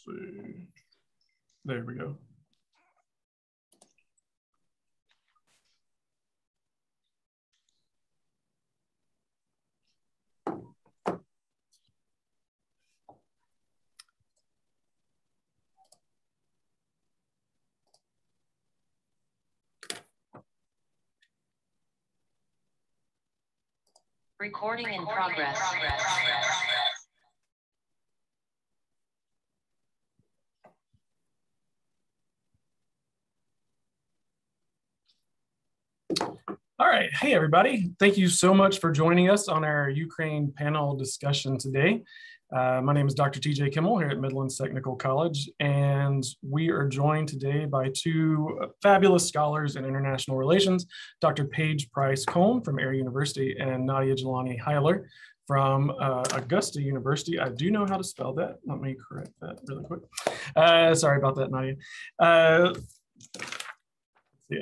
see. There we go. Recording in progress. All right. Hey, everybody. Thank you so much for joining us on our Ukraine panel discussion today. My name is Dr. TJ Kimmel here at Midlands Technical College, and we are joined today by two fabulous scholars in international relations, Dr. Paige Price-Cohn from Air University and Nadia Jelani Heiler from Augusta University. I do know how to spell that. Let me correct that really quick. Sorry about that, Nadia.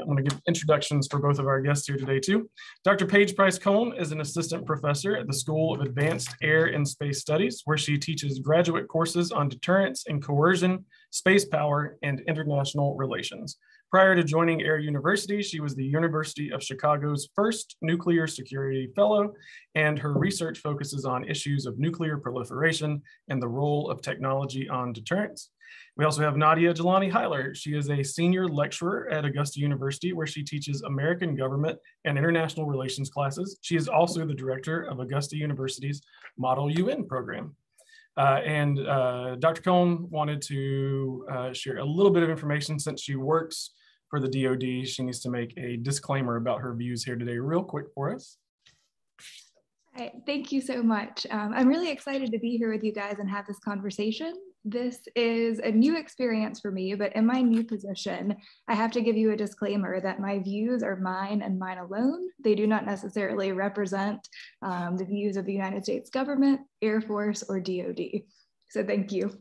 I'm going to give introductions for both of our guests here today too. Dr. Paige Price-Cohn is an assistant professor at the School of Advanced Air and Space Studies, where she teaches graduate courses on deterrence and coercion, space power, and international relations. Prior to joining Air University, she was the University of Chicago's first nuclear security fellow, and her research focuses on issues of nuclear proliferation and the role of technology on deterrence. We also have Nadia Jelani Heiler. She is a senior lecturer at Augusta University, where she teaches American government and international relations classes. She is also the director of Augusta University's Model UN program. Dr. Cohn wanted to share a little bit of information. Since she works for the DoD, she needs to make a disclaimer about her views here today real quick for us. All right, thank you so much. I'm really excited to be here with you guys and have this conversation. This is a new experience for me, but in my new position, I have to give you a disclaimer that my views are mine and mine alone. They do not necessarily represent the views of the United States government, Air Force, or DoD. So thank you.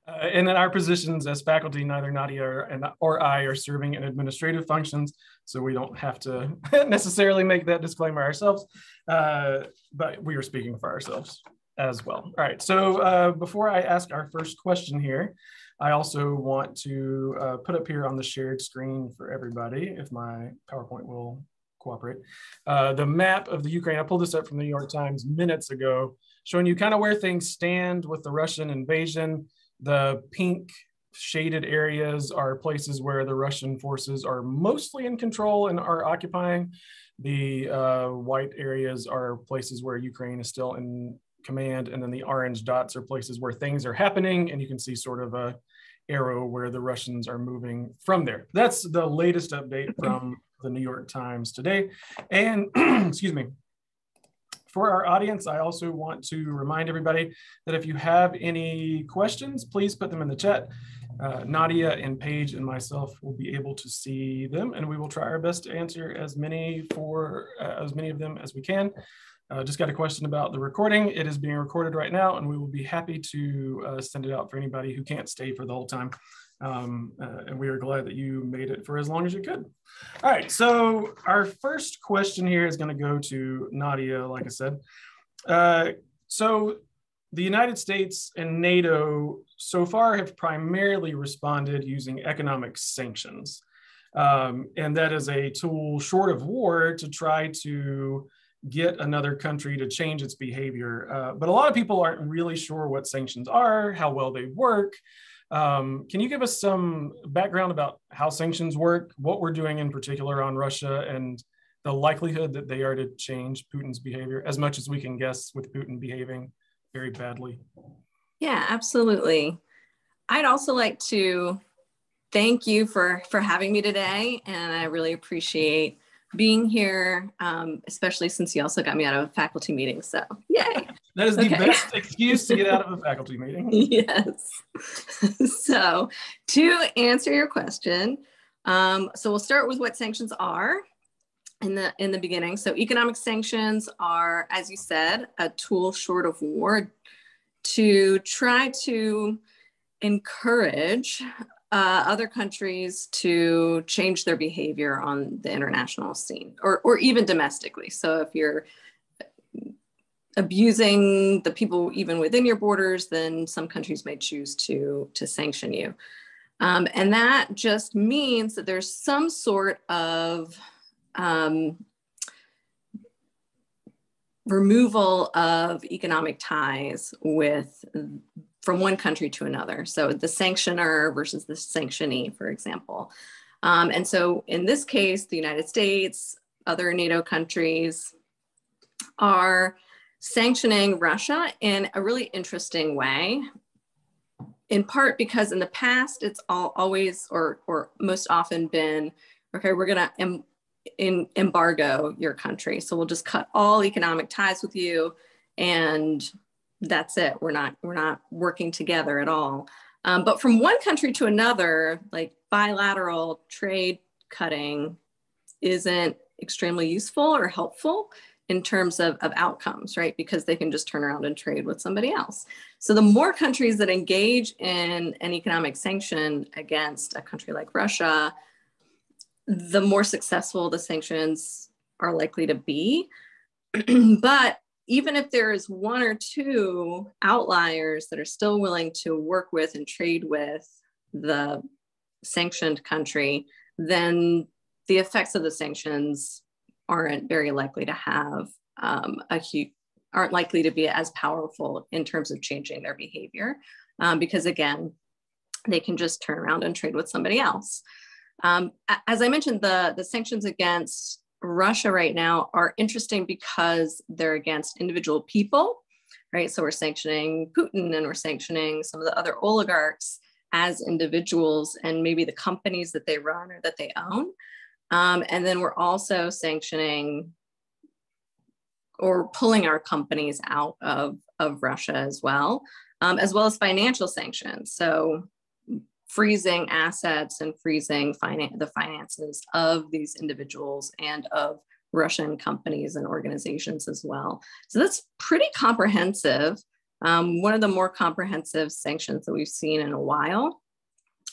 And in our positions as faculty, neither Nadia or I are serving in administrative functions, so we don't have to necessarily make that disclaimer ourselves, but we are speaking for ourselves as well. All right, so before I ask our first question here, I also want to put up here on the shared screen for everybody, if my PowerPoint will cooperate, the map of the Ukraine. I pulled this up from the New York Times minutes ago, showing you kind of where things stand with the Russian invasion. The pink shaded areas are places where the Russian forces are mostly in control and are occupying. The white areas are places where Ukraine is still in command, and then the orange dots are places where things are happening, and you can see sort of a arrow where the Russians are moving from there. That's the latest update from the New York Times today. And excuse me. For our audience, I also want to remind everybody that if you have any questions, please put them in the chat. Nadia and Paige and myself will be able to see them, and we will try our best to answer as many of them as we can. Just got a question about the recording. It is being recorded right now, and we will be happy to send it out for anybody who can't stay for the whole time. And we are glad that you made it for as long as you could. All right, so our first question here is going to go to Nadia, like I said. So the United States and NATO so far have primarily responded using economic sanctions. And that is a tool short of war to try to get another country to change its behavior. But a lot of people aren't really sure what sanctions are, how well they work. Can you give us some background about how sanctions work, what we're doing in particular on Russia, and the likelihood that they are to change Putin's behavior, as much as we can guess with Putin behaving very badly? Yeah, absolutely. I'd also like to thank you for having me today, and I really appreciate being here, especially since you also got me out of a faculty meeting, so yay. That is the best excuse to get out of a faculty meeting. Yes. So to answer your question, so we'll start with what sanctions are in the beginning. So economic sanctions are, as you said, a tool short of war to try to encourage other countries to change their behavior on the international scene or even domestically. So if you're abusing the people even within your borders, then some countries may choose to sanction you. And that just means that there's some sort of removal of economic ties from one country to another. So the sanctioner versus the sanctionee, for example. And so in this case, the United States, other NATO countries are sanctioning Russia in a really interesting way, in part because in the past, it's always or most often been, okay, we're gonna embargo your country. So we'll just cut all economic ties with you and that's it. We're not working together at all. But from one country to another, like bilateral trade cutting isn't extremely useful or helpful in terms of outcomes, right? Because they can just turn around and trade with somebody else. So the more countries that engage in an economic sanction against a country like Russia, the more successful the sanctions are likely to be. But even if there is one or two outliers that are still willing to work with and trade with the sanctioned country, then the effects of the sanctions aren't very likely to have aren't likely to be as powerful in terms of changing their behavior, because again, they can just turn around and trade with somebody else. As I mentioned, the sanctions against Russia right now are interesting because they're against individual people, right? So we're sanctioning Putin and we're sanctioning some of the other oligarchs as individuals and maybe the companies that they run or that they own. And then we're also sanctioning or pulling our companies out of Russia as well as financial sanctions. So freezing assets and freezing the finances of these individuals and of Russian companies and organizations as well. So that's pretty comprehensive. One of the more comprehensive sanctions that we've seen in a while.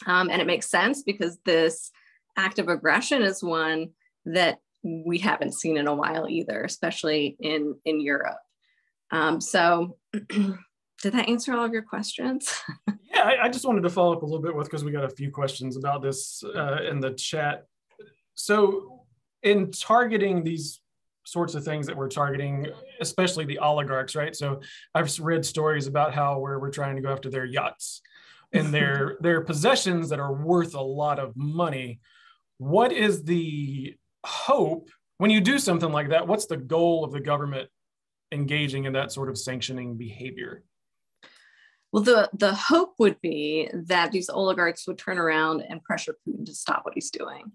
And it makes sense because this act of aggression is one that we haven't seen in a while either, especially in Europe. So did that answer all of your questions? Yeah, I just wanted to follow up a little bit because we got a few questions about this in the chat. So in targeting these sorts of things that we're targeting, especially the oligarchs, right? So I've read stories about how we're trying to go after their yachts and their possessions that are worth a lot of money. What is the hope when you do something like that? What's the goal of the government engaging in that sort of sanctioning behavior? Well, the hope would be that these oligarchs would turn around and pressure Putin to stop what he's doing.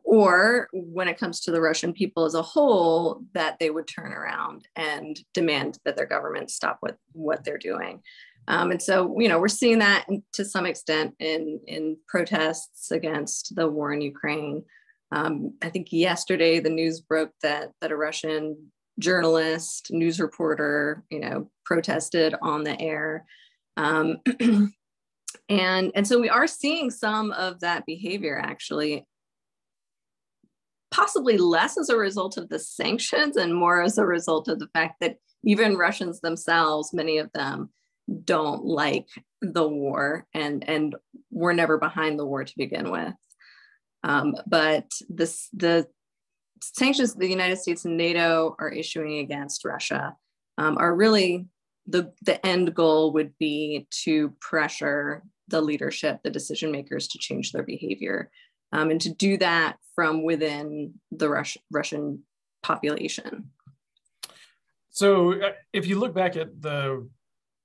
Or when it comes to the Russian people as a whole, that they would turn around and demand that their government stop what they're doing. And so, we're seeing that to some extent in protests against the war in Ukraine. I think yesterday the news broke that a Russian journalist, news reporter, protested on the air. And so we are seeing some of that behavior actually, possibly less as a result of the sanctions and more as a result of the fact that even Russians themselves, many of them, don't like the war and were never behind the war to begin with. But the sanctions the United States and NATO are issuing against Russia are really the end goal would be to pressure the leadership, the decision makers, to change their behavior, and to do that from within the Russian population. So if you look back at the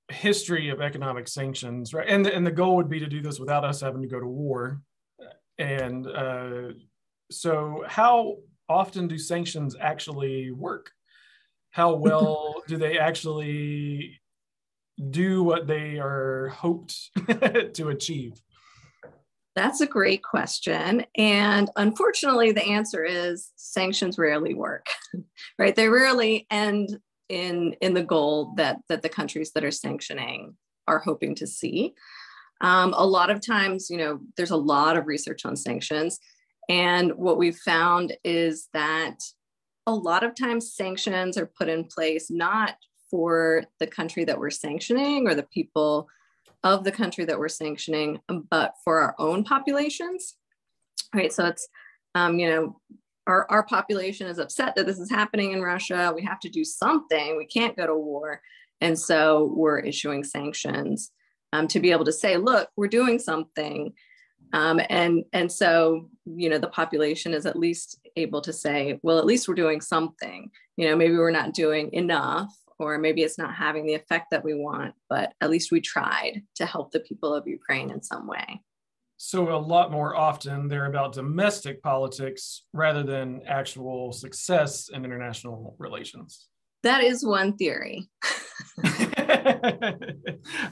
history of economic sanctions, right, and the goal would be to do this without us having to go to war. And so how often do sanctions actually work? How well do they actually do what they are hoped to achieve? That's a great question. And unfortunately, the answer is sanctions rarely work, right? They rarely end in the goal that the countries that are sanctioning are hoping to see. A lot of times, there's a lot of research on sanctions. And what we've found is that a lot of times sanctions are put in place not for the country that we're sanctioning or the people of the country that we're sanctioning, but for our own populations, right? So it's, our population is upset that this is happening in Russia. We have to do something. We can't go to war. And so we're issuing sanctions to be able to say, look, we're doing something. And so, the population is at least able to say, well, at least we're doing something. Maybe we're not doing enough, or maybe it's not having the effect that we want, but at least we tried to help the people of Ukraine in some way. So a lot more often they're about domestic politics rather than actual success in international relations. That is one theory. We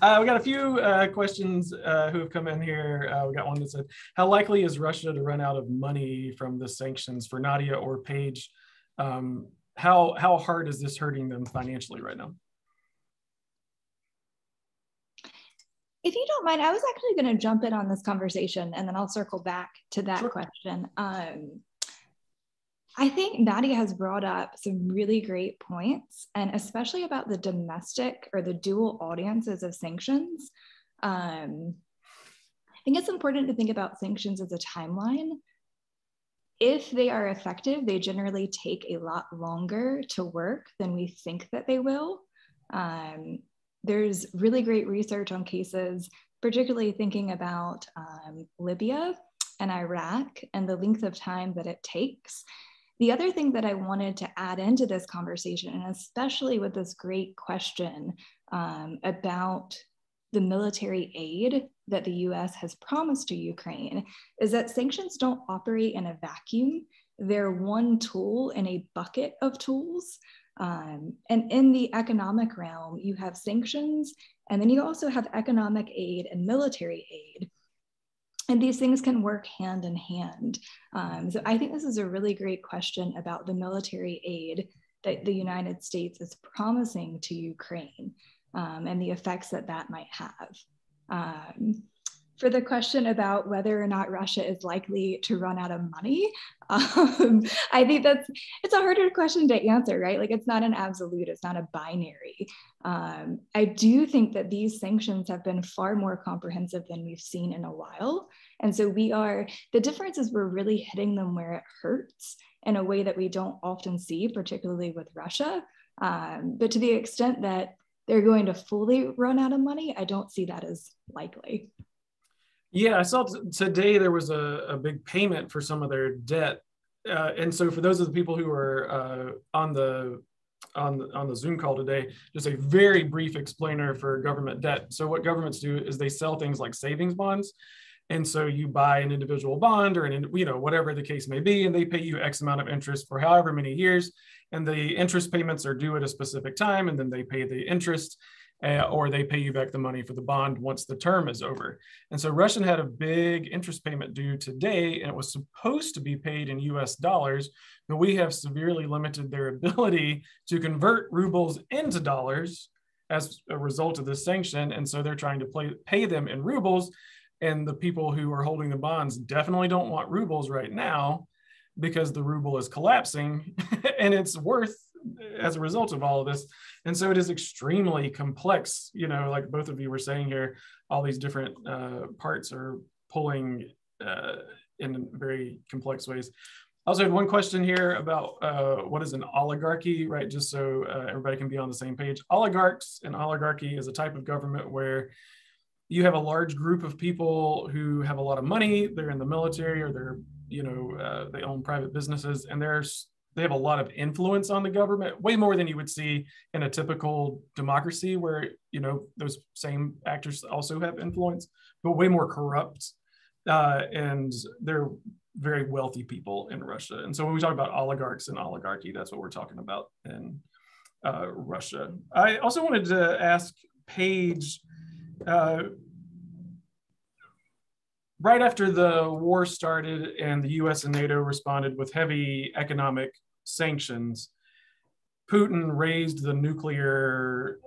got a few questions who have come in here. We got one that said, how likely is Russia to run out of money from the sanctions? For Nadia or Paige, how hard is this hurting them financially right now? If you don't mind, I was actually going to jump in on this conversation and then I'll circle back to that Sure. question. I think Nadia has brought up some really great points, and especially about the domestic or the dual audiences of sanctions. I think it's important to think about sanctions as a timeline. If they are effective, they generally take a lot longer to work than we think that they will. There's really great research on cases, particularly thinking about Libya and Iraq and the length of time that it takes. The other thing that I wanted to add into this conversation, and especially with this great question about the military aid that the US has promised to Ukraine, is that sanctions don't operate in a vacuum. They're one tool in a bucket of tools. And in the economic realm, you have sanctions, and then you also have economic aid and military aid. And these things can work hand in hand. So I think this is a really great question about the military aid that the United States is promising to Ukraine and the effects that that might have. For the question about whether or not Russia is likely to run out of money, I think it's a harder question to answer, right? Like, it's not an absolute, it's not a binary. I do think that these sanctions have been far more comprehensive than we've seen in a while. And so the difference is we're really hitting them where it hurts in a way that we don't often see, particularly with Russia. But to the extent that they're going to fully run out of money, I don't see that as likely. Yeah, I saw today there was a big payment for some of their debt. And so for those of the people who are on the Zoom call today, just a very brief explainer for government debt. So what governments do is they sell things like savings bonds. And so you buy an individual bond or whatever the case may be, and they pay you X amount of interest for however many years. And the interest payments are due at a specific time, and then they pay the interest. Or they pay you back the money for the bond once the term is over. And so Russian had a big interest payment due today, and it was supposed to be paid in US dollars, but we have severely limited their ability to convert rubles into dollars as a result of this sanction. And so they're trying to pay them in rubles, and the people who are holding the bonds definitely don't want rubles right now because the ruble is collapsing and its worth as a result of all of this. And so it is extremely complex, like both of you were saying here, all these different parts are pulling in very complex ways. I also had one question here about what is an oligarchy, right? Just so everybody can be on the same page. Oligarchs and oligarchy is a type of government where you have a large group of people who have a lot of money, they're in the military, or they're, they own private businesses, and they have a lot of influence on the government, way more than you would see in a typical democracy where, those same actors also have influence, but way more corrupt. And they're very wealthy people in Russia. And so when we talk about oligarchs and oligarchy, that's what we're talking about in Russia. I also wanted to ask Paige, right after the war started and the US and NATO responded with heavy economic sanctions, Putin raised the nuclear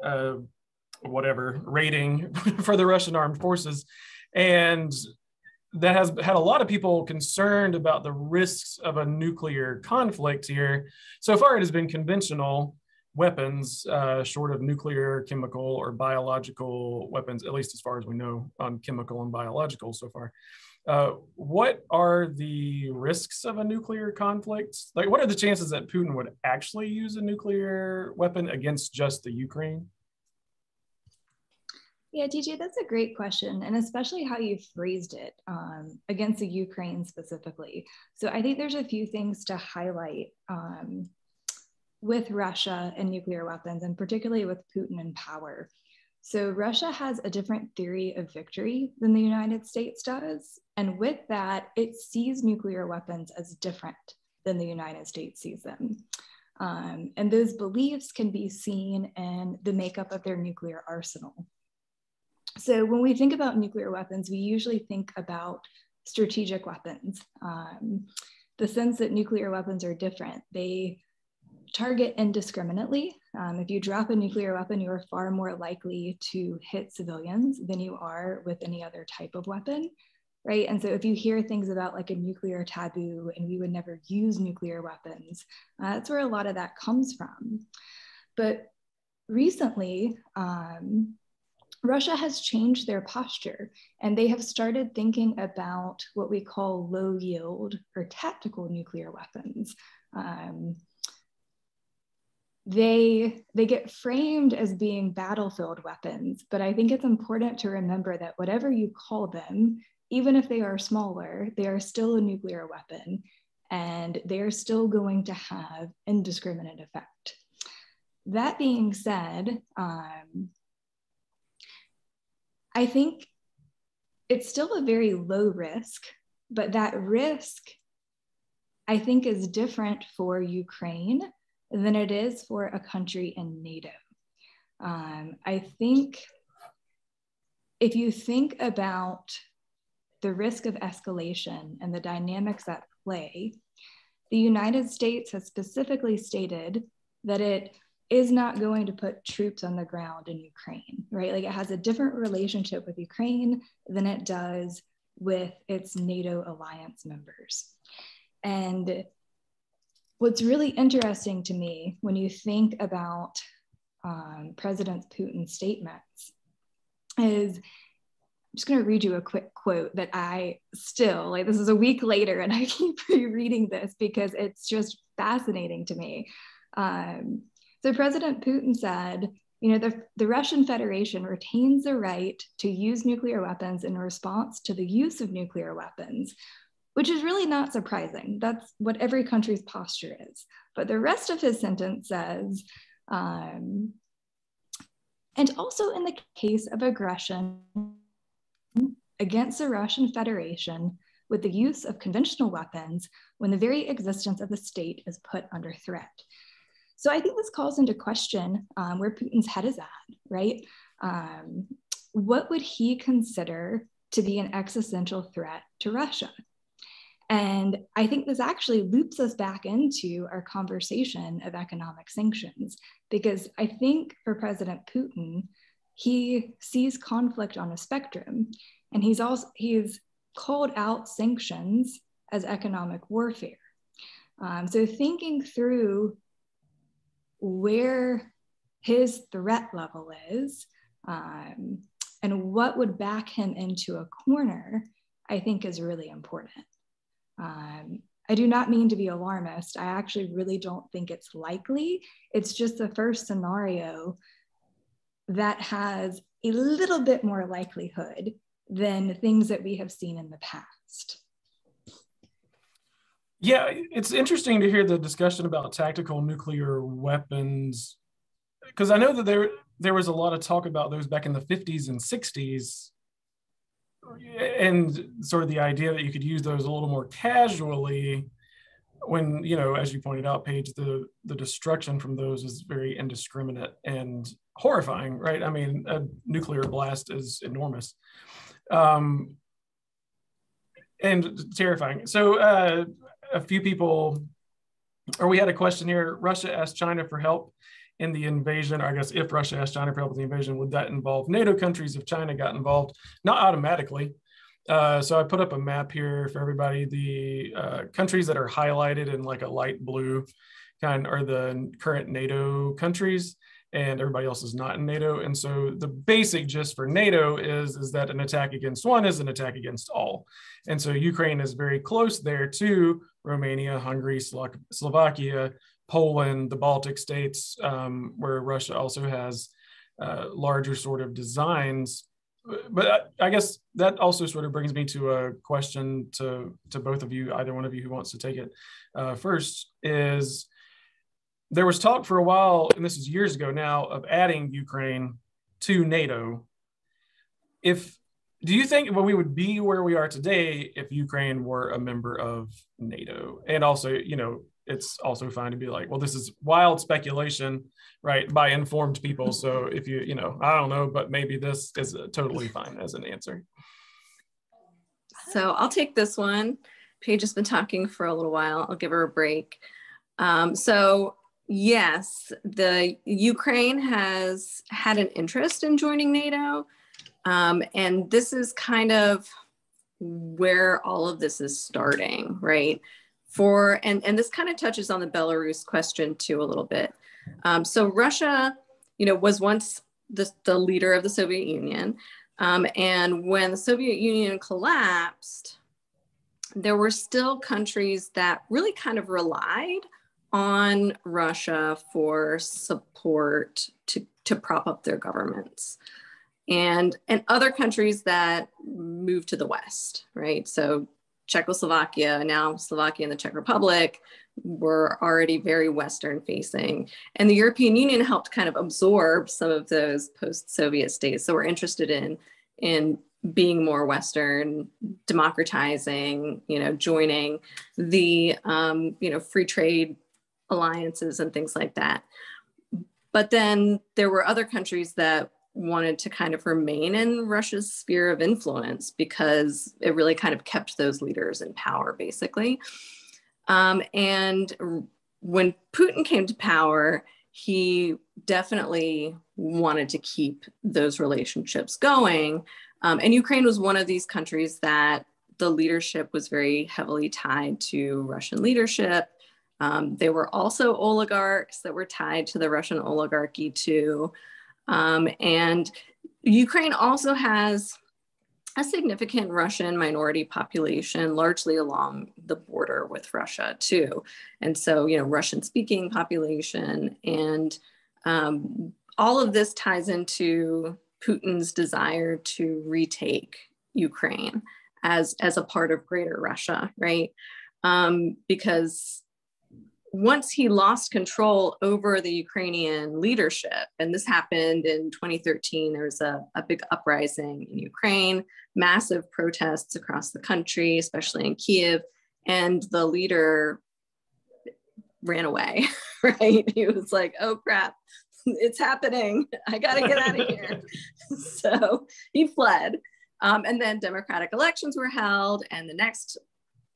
rating for the Russian armed forces. And that has had a lot of people concerned about the risks of a nuclear conflict here. So far, it has been conventional weapons, short of nuclear, chemical, or biological weapons, at least as far as we know on chemical and biological so far. What are the risks of a nuclear conflict? Like, what are the chances that Putin would actually use a nuclear weapon against just the Ukraine? Yeah, TJ, that's a great question, and especially how you phrased it, against the Ukraine specifically. So I think there's a few things to highlight with Russia and nuclear weapons, and particularly with Putin in power. So Russia has a different theory of victory than the United States does. And with that, it sees nuclear weapons as different than the United States sees them. And those beliefs can be seen in the makeup of their nuclear arsenal. So when we think about nuclear weapons, we usually think about strategic weapons. The sense that nuclear weapons are different. They target indiscriminately. If you drop a nuclear weapon, you are far more likely to hit civilians than you are with any other type of weapon, right? And so if you hear things about like a nuclear taboo and we would never use nuclear weapons, that's where a lot of that comes from. But recently, Russia has changed their posture, and they have started thinking about what we call low yield or tactical nuclear weapons. They get framed as being battlefield weapons, but I think it's important to remember that whatever you call them, even if they are smaller, they are still a nuclear weapon, and they are still going to have indiscriminate effect. That being said, I think it's still a very low risk, but that risk, I think, is different for Ukraine than it is for a country in NATO. I think if you think about the risk of escalation and the dynamics at play, the United States has specifically stated that it is not going to put troops on the ground in Ukraine, right? Like, it has a different relationship with Ukraine than it does with its NATO alliance members. And what's really interesting to me when you think about President Putin's statements is, I'm just going to read you a quick quote that I still, like, this is a week later and I keep rereading this because it's just fascinating to me. So President Putin said, you know, the Russian Federation retains the right to use nuclear weapons in response to the use of nuclear weapons, which is really not surprising. That's what every country's posture is. But the rest of his sentence says, and also in the case of aggression against the Russian Federation with the use of conventional weapons when the very existence of the state is put under threat. So I think this calls into question where Putin's head is at, right? What would he consider to be an existential threat to Russia? And I think this actually loops us back into our conversation of economic sanctions, because I think for President Putin, he sees conflict on a spectrum, and he's called out sanctions as economic warfare. So thinking through where his threat level is and what would back him into a corner, I think is really important. I do not mean to be alarmist. I actually really don't think it's likely. It's just the first scenario that has a little bit more likelihood than things that we have seen in the past. Yeah, it's interesting to hear the discussion about tactical nuclear weapons, because I know that there was a lot of talk about those back in the 50s and 60s, and sort of the idea that you could use those a little more casually when, you know, as you pointed out, Paige, the destruction from those is very indiscriminate and horrifying, right? I mean, a nuclear blast is enormous and terrifying. So a few people, or we had a question here, Russia asked China for help in the invasion, or I guess if Russia asked China for help in the invasion, would that involve NATO countries if China got involved? Not automatically. So I put up a map here for everybody. The countries that are highlighted in like a light blue kind are the current NATO countries, and everybody else is not in NATO. And so the basic gist for NATO is that an attack against one is an attack against all. And so Ukraine is very close there to Romania, Hungary, Slovakia, Poland, the Baltic states, where Russia also has larger sort of designs. But I guess that also sort of brings me to a question to both of you, either one of you who wants to take it first, is there was talk for a while, and this is years ago now, of adding Ukraine to NATO. Do you think we would be where we are today if Ukraine were a member of NATO? And also, it's also fine to be like, well, this is wild speculation, right, by informed people. So if I don't know, but maybe this is totally fine as an answer. So I'll take this one. Paige has been talking for a little while. I'll give her a break. So yes, the Ukraine has had an interest in joining NATO. And this is kind of where all of this is starting, right? And this kind of touches on the Belarus question too a little bit. So Russia, was once the leader of the Soviet Union. And when the Soviet Union collapsed, there were still countries that really kind of relied on Russia for support to prop up their governments. And other countries that moved to the West, right? So Czechoslovakia, now Slovakia and the Czech Republic were already very Western facing. And the European Union helped kind of absorb some of those post-Soviet states. So we're interested in being more Western, democratizing, joining the, free trade alliances and things like that. But then there were other countries that wanted to kind of remain in Russia's sphere of influence because it really kind of kept those leaders in power, basically. And when Putin came to power, he definitely wanted to keep those relationships going. And Ukraine was one of these countries that the leadership was very heavily tied to Russian leadership. They were also oligarchs that were tied to the Russian oligarchy too. And Ukraine also has a significant Russian minority population, largely along the border with Russia too. And so, Russian speaking population, and all of this ties into Putin's desire to retake Ukraine as a part of Greater Russia, right? Because once he lost control over the Ukrainian leadership, and this happened in 2013, there was a big uprising in Ukraine, massive protests across the country, especially in Kiev, and the leader ran away, right? He was like, oh crap, it's happening. I gotta get out of here. So he fled. And then democratic elections were held, and the next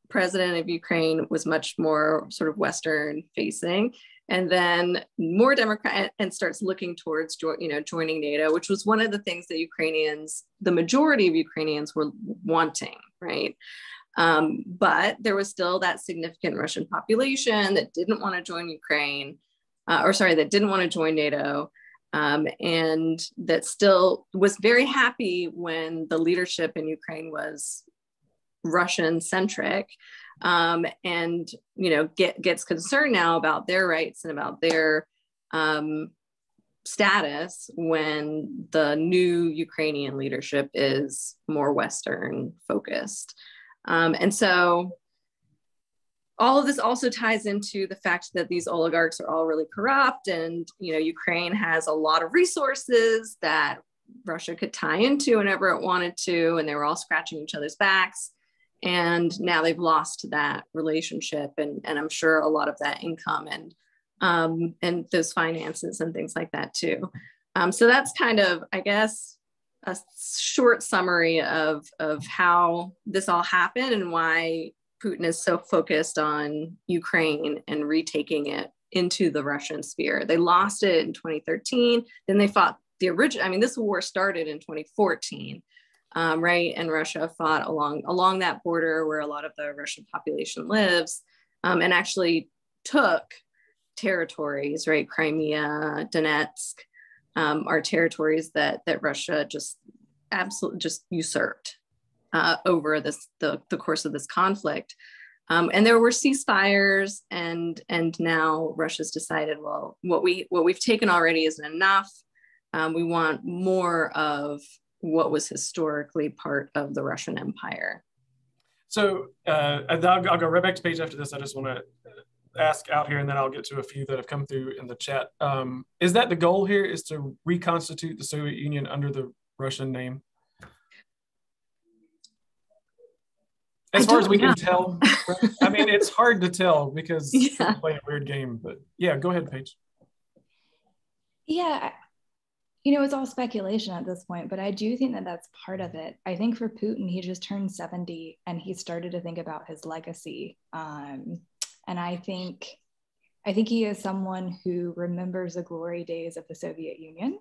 president of Ukraine was much more sort of Western facing, and then more Democrat, and starts looking towards joining NATO, which was one of the things that the majority of Ukrainians were wanting, right? But there was still that significant Russian population that didn't want to join that didn't want to join NATO. And that still was very happy when the leadership in Ukraine was Russian centric, and gets concerned now about their rights and about their status when the new Ukrainian leadership is more Western focused. And so all of this also ties into the fact that these oligarchs are all really corrupt, and Ukraine has a lot of resources that Russia could tie into whenever it wanted to, and they were all scratching each other's backs. And now they've lost that relationship, and I'm sure a lot of that income and those finances and things like that too. So that's kind of, I guess, a short summary of how this all happened and why Putin is so focused on Ukraine and retaking it into the Russian sphere. They lost it in 2013. Then they fought this war started in 2014. right? And Russia fought along that border where a lot of the Russian population lives, and actually took territories, right? Crimea, Donetsk, are territories that Russia just absolutely just usurped over the course of this conflict. And there were ceasefires, and now Russia's decided, well, what we've taken already isn't enough. We want more of what was historically part of the Russian Empire. So I'll go right back to Paige after this. I just want to ask out here, and then I'll get to a few that have come through in the chat. Is that the goal here, is to reconstitute the Soviet Union under the Russian name? As far as we can tell. I mean, it's hard to tell because we're playing a weird game, but yeah, go ahead, Paige. Yeah, you know, it's all speculation at this point, but I do think that that's part of it. I think for Putin, he just turned 70 and he started to think about his legacy. And I think he is someone who remembers the glory days of the Soviet Union.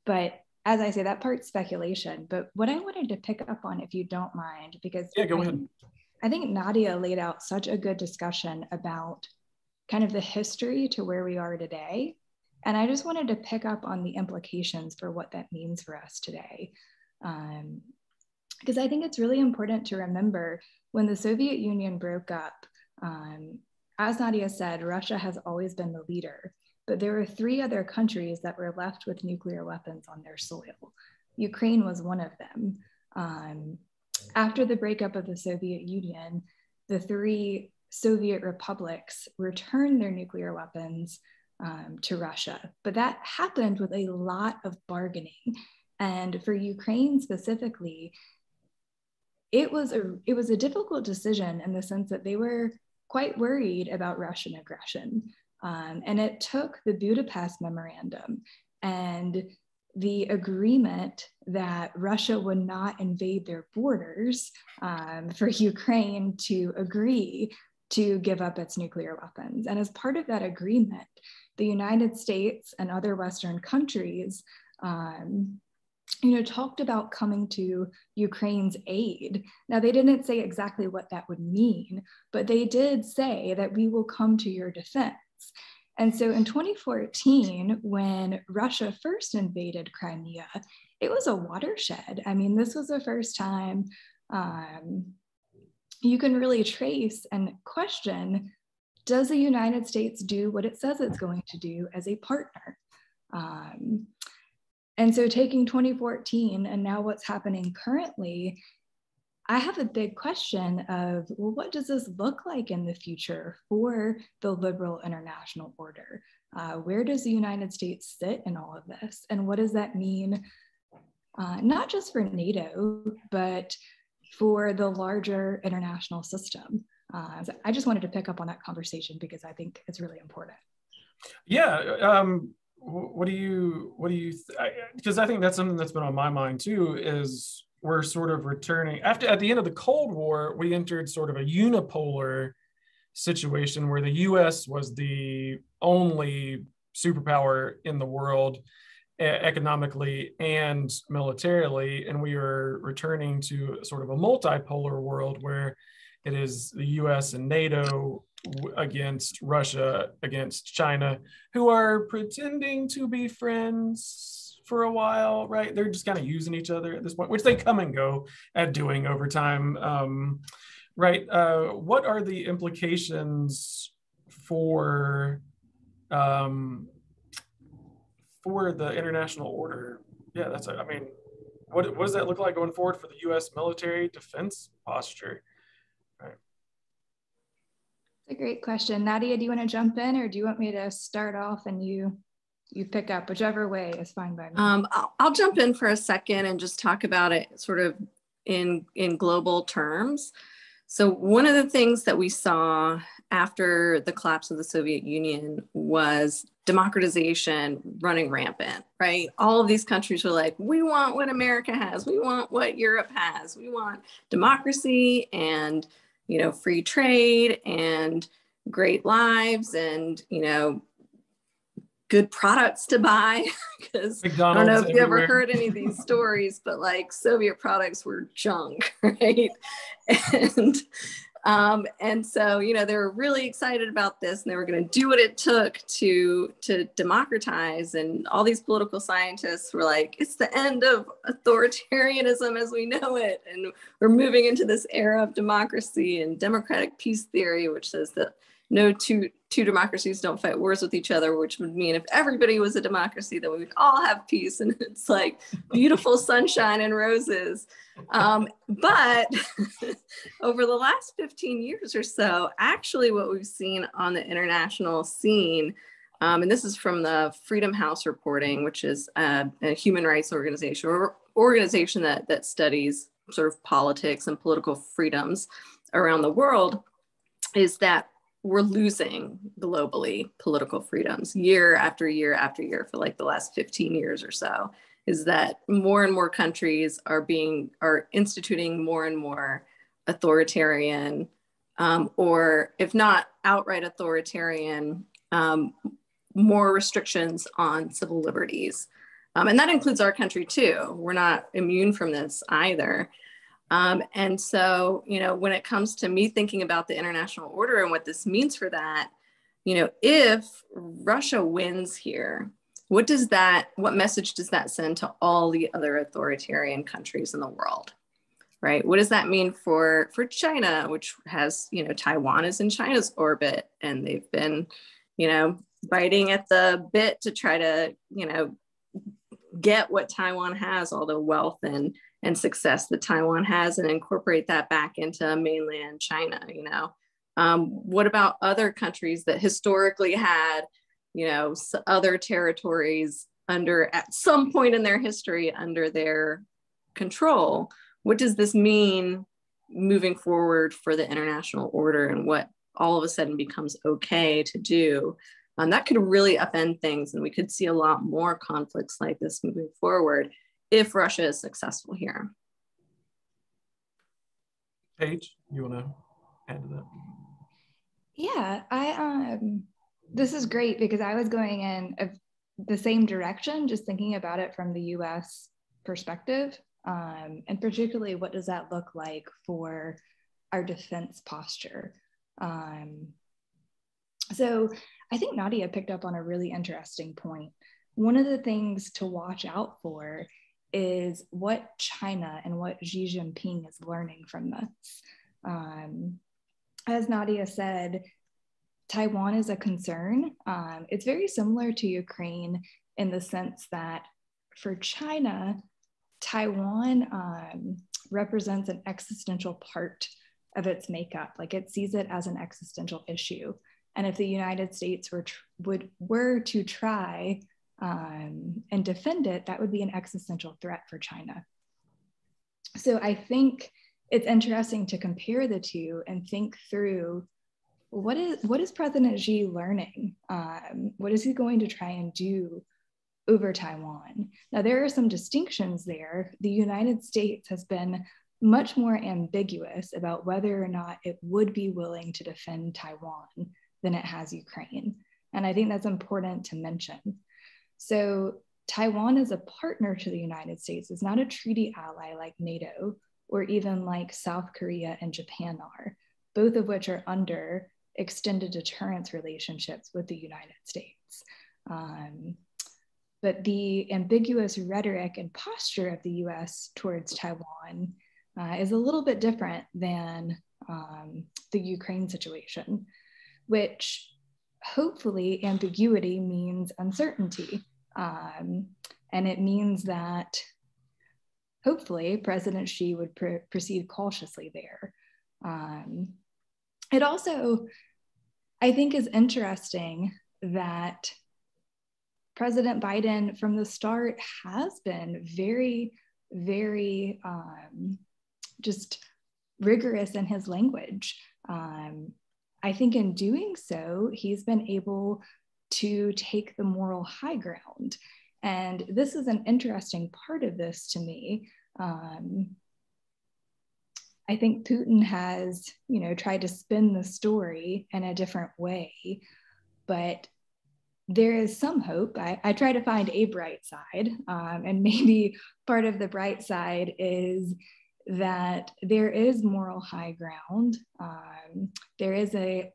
But as I say, that part's speculation. But what I wanted to pick up on, if you don't mind, because go ahead. I think Nadia laid out such a good discussion about kind of the history to where we are today. And I just wanted to pick up on the implications for what that means for us today. Because I think it's really important to remember when the Soviet Union broke up, as Nadia said, Russia has always been the leader, but there were 3 other countries that were left with nuclear weapons on their soil. Ukraine was one of them. After the breakup of the Soviet Union, the 3 Soviet republics returned their nuclear weapons to Russia, but that happened with a lot of bargaining. And for Ukraine specifically, it was a difficult decision in the sense that they were quite worried about Russian aggression. And it took the Budapest Memorandum and the agreement that Russia would not invade their borders for Ukraine to agree to give up its nuclear weapons. And as part of that agreement, the United States and other Western countries talked about coming to Ukraine's aid. Now, they didn't say exactly what that would mean, but they did say that we will come to your defense. And so in 2014, when Russia first invaded Crimea, it was a watershed. I mean, this was the first time you can really trace and question, does the United States do what it says it's going to do as a partner? And so taking 2014 and now what's happening currently, I have a big question of, well, what does this look like in the future for the liberal international order? Where does the United States sit in all of this? And what does that mean, not just for NATO, but for the larger international system? So I just wanted to pick up on that conversation because I think it's really important. Yeah. What do you, because I think that's something that's been on my mind too, is we're sort of returning at the end of the Cold War, we entered sort of a unipolar situation where the US was the only superpower in the world economically and militarily. And we are returning to sort of a multipolar world where it is the US and NATO against Russia, against China, who are pretending to be friends for a while, right? They're just kind of using each other at this point, which they come and go at doing over time, right? What are the implications for the international order? Yeah, what does that look like going forward for the US military defense posture? It's a great question. Nadia, do you want to jump in or do you want me to start off and you pick up? Whichever way is fine by me. I'll jump in for a second and just talk about it sort of in global terms. So one of the things that we saw after the collapse of the Soviet Union was democratization running rampant, right? All of these countries were like, we want what America has. We want what Europe has. We want democracy and, free trade and great lives and, good products to buy, because I don't know if you ever heard any of these stories, but like Soviet products were junk, right? And so, you know, they were really excited about this, and they were going to do what it took to democratize. And all these political scientists were like, it's the end of authoritarianism as we know it, and we're moving into this era of democracy and democratic peace theory, which says that no two democracies don't fight wars with each other, which would mean if everybody was a democracy, then we would all have peace. And it's like beautiful sunshine and roses. But over the last 15 years or so, actually what we've seen on the international scene, and this is from the Freedom House reporting, which is a human rights organization, or organization that studies sort of politics and political freedoms around the world, is that we're losing globally political freedoms year after year after year for like the last 15 years or so. Is that more and more countries are instituting more and more authoritarian, or if not outright authoritarian, more restrictions on civil liberties. And that includes our country too. We're not immune from this either. And so, you know, when it comes to me thinking about the international order and what this means for that, you know, if Russia wins here, what message does that send to all the other authoritarian countries in the world, right? What does that mean for China, which has, you know, Taiwan is in China's orbit, and they've been, you know, biting at the bit to try to, you know, get what Taiwan has, all the wealth and success that Taiwan has, and incorporate that back into mainland China, you know. What about other countries that historically had, you know, other territories at some point in their history under their control? What does this mean moving forward for the international order, and what all of a sudden becomes okay to do? That could really upend things, and we could see a lot more conflicts like this moving forward if Russia is successful here. Paige, you want to add to that? Yeah, this is great, because I was going in the same direction, just thinking about it from the US perspective, and particularly what does that look like for our defense posture. So I think Nadia picked up on a really interesting point. One of the things to watch out for is what China and what Xi Jinping is learning from this. As Nadia said, Taiwan is a concern. It's very similar to Ukraine in the sense that for China, Taiwan represents an existential part of its makeup. Like, it sees it as an existential issue. And if the United States were to try and defend it, that would be an existential threat for China. So I think it's interesting to compare the two and think through, what is President Xi learning? What is he going to try and do over Taiwan? Now, there are some distinctions there. The United States has been much more ambiguous about whether or not it would be willing to defend Taiwan than it has Ukraine. And I think that's important to mention. So Taiwan is a partner to the United States. It's not a treaty ally like NATO, or even like South Korea and Japan are, both of which are under extended deterrence relationships with the United States. But the ambiguous rhetoric and posture of the US towards Taiwan is a little bit different than the Ukraine situation, which hopefully ambiguity means uncertainty. And it means that hopefully President Xi would proceed cautiously there. It also, I think, is interesting that President Biden from the start has been very, very just rigorous in his language. I think in doing so, he's been able to take the moral high ground. And this is an interesting part of this to me. I think Putin has, tried to spin the story in a different way, but there is some hope. I try to find a bright side, and maybe part of the bright side is that there is moral high ground. There is a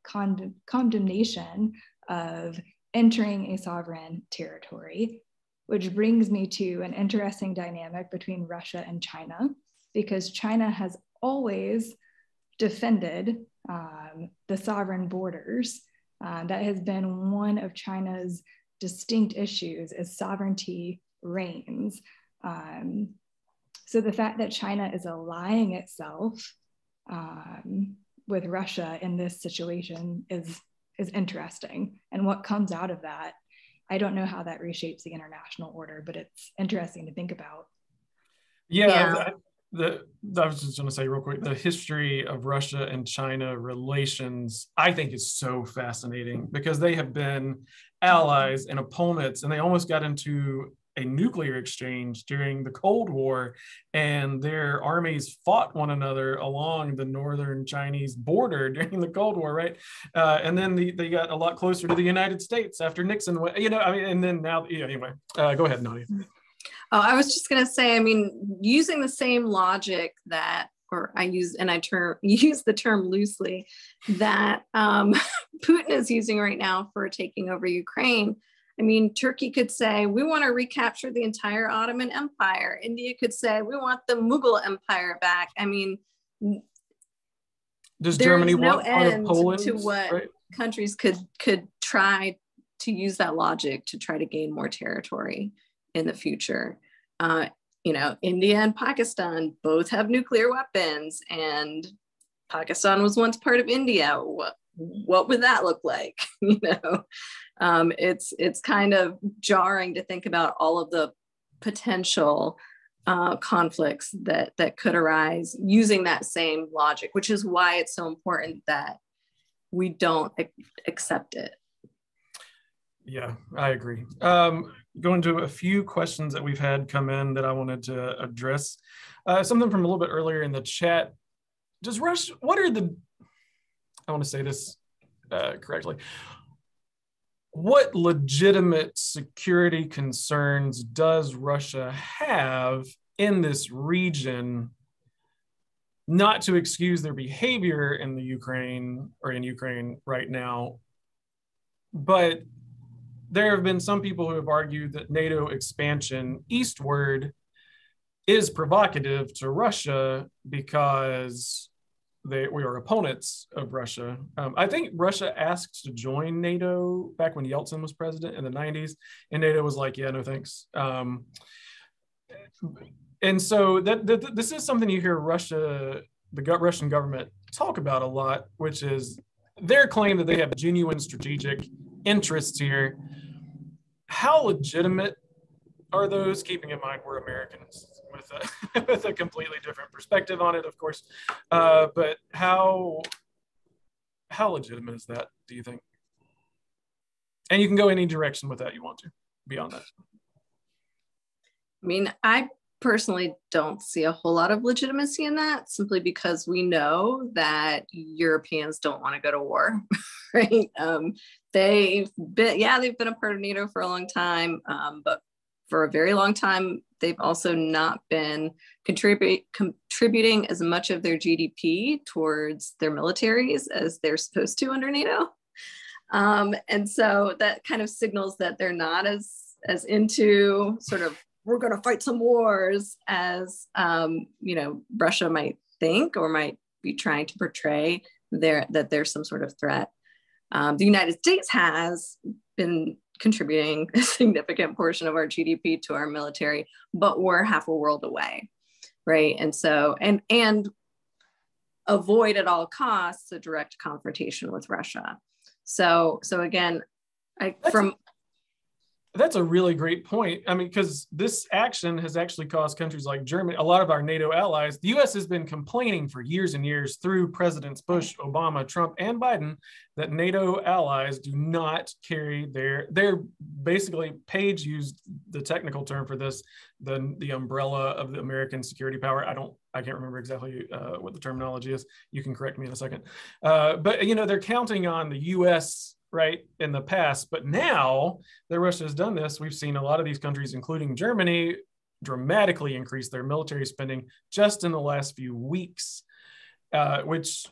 condemnation of entering a sovereign territory, which brings me to an interesting dynamic between Russia and China, because China has always defended the sovereign borders. That has been one of China's distinct issues as sovereignty reigns. So the fact that China is allying itself with Russia in this situation is interesting. And what comes out of that, I don't know how that reshapes the international order, but it's interesting to think about. Yeah. I was just going to say real quick, the history of Russia and China relations, I think, is so fascinating because they have been allies and opponents, and they almost got into a nuclear exchange during the Cold War, and their armies fought one another along the northern Chinese border during the Cold War, right? And then they got a lot closer to the United States after Nixon, and then now, anyway, go ahead, Nadia. Oh, I was just going to say, I mean, using the same logic that, or I use the term loosely, that Putin is using right now for taking over Ukraine. I mean, Turkey could say, we want to recapture the entire Ottoman Empire. India could say, we want the Mughal Empire back. I mean, does Germany want part of Poland? To what countries could try to use that logic to try to gain more territory in the future. India and Pakistan both have nuclear weapons, and Pakistan was once part of India. What would that look like? It's kind of jarring to think about all of the potential conflicts that could arise using that same logic, which is why it's so important that we don't accept it. Yeah, I agree. Going to a few questions that we've had come in that I wanted to address. Something from a little bit earlier in the chat. I want to say this correctly. What legitimate security concerns does Russia have in this region, not to excuse their behavior in Ukraine right now, but there have been some people who have argued that NATO expansion eastward is provocative to Russia because we are opponents of Russia. I think Russia asked to join NATO back when Yeltsin was president in the 90s, and NATO was like, yeah, no thanks. And so this is something you hear the Russian government talk about a lot, which is their claim that they have genuine strategic interests here. How legitimate are those, keeping in mind we're Americans with a completely different perspective on it, of course, but how legitimate is that, do you think? And you can go any direction with that you want to beyond that. I mean, I personally don't see a whole lot of legitimacy in that, simply because we know that Europeans don't want to go to war, right? They've been a part of NATO for a long time, but for a very long time, they've also not been contributing as much of their GDP towards their militaries as they're supposed to under NATO. And so that kind of signals that they're not as into sort of, we're going to fight some wars as, Russia might think or might be trying to portray that there's some sort of threat. The United States has been contributing a significant portion of our GDP to our military, but we're half a world away, right? And so, and avoid at all costs a direct confrontation with Russia. So again, that's a really great point. I mean, because this action has actually caused countries like Germany, a lot of our NATO allies, the US has been complaining for years and years through Presidents Bush, Obama, Trump, and Biden that NATO allies do not carry their basically, Page used the technical term for this, the umbrella of the American security power. I can't remember exactly what the terminology is. You can correct me in a second. But they're counting on the US, right, in the past. But now that Russia has done this, we've seen a lot of these countries, including Germany, dramatically increase their military spending just in the last few weeks, which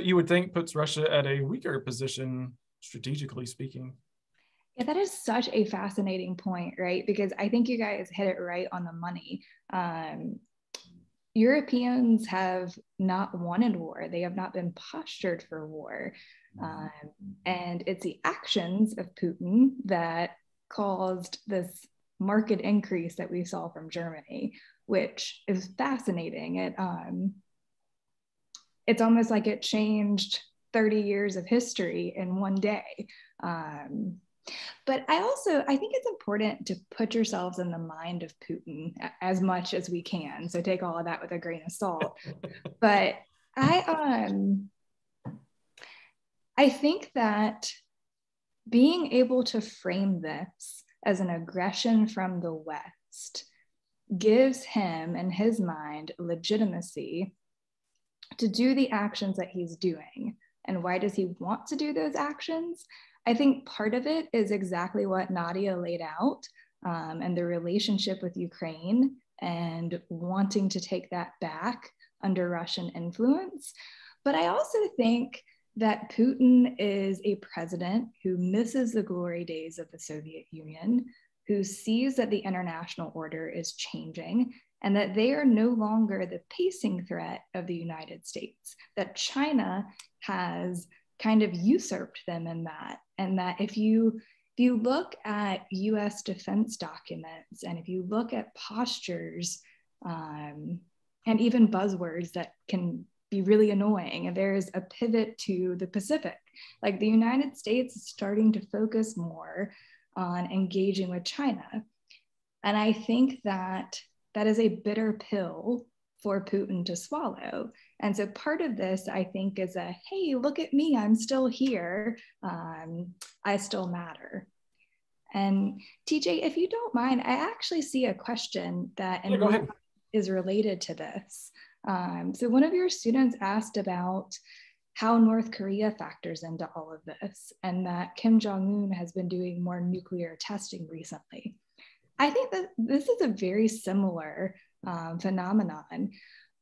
you would think puts Russia at a weaker position, strategically speaking. Yeah, that is such a fascinating point, right? Because I think you guys hit it right on the money. Europeans have not wanted war. They have not been postured for war. And it's the actions of Putin that caused this marked increase that we saw from Germany, which is fascinating. It's almost like it changed 30 years of history in one day. But I think it's important to put yourselves in the mind of Putin as much as we can. So take all of that with a grain of salt. But I think that being able to frame this as an aggression from the West gives him, in his mind, legitimacy to do the actions that he's doing. And why does he want to do those actions? I think part of it is exactly what Nadia laid out, and the relationship with Ukraine and wanting to take that back under Russian influence. But I also think that Putin is a president who misses the glory days of the Soviet Union, who sees that the international order is changing and that they are no longer the pacing threat of the United States, that China has kind of usurped them in that. And that if you look at US defense documents, and if you look at postures, and even buzzwords that can be really annoying, there's a pivot to the Pacific. Like the United States is starting to focus more on engaging with China. And I think that is a bitter pill for Putin to swallow. And so part of this, I think, is hey, look at me, I'm still here. I still matter. And TJ, if you don't mind, I actually see a question that is related to this. So one of your students asked about how North Korea factors into all of this, and that Kim Jong-un has been doing more nuclear testing recently. I think that this is a very similar phenomenon.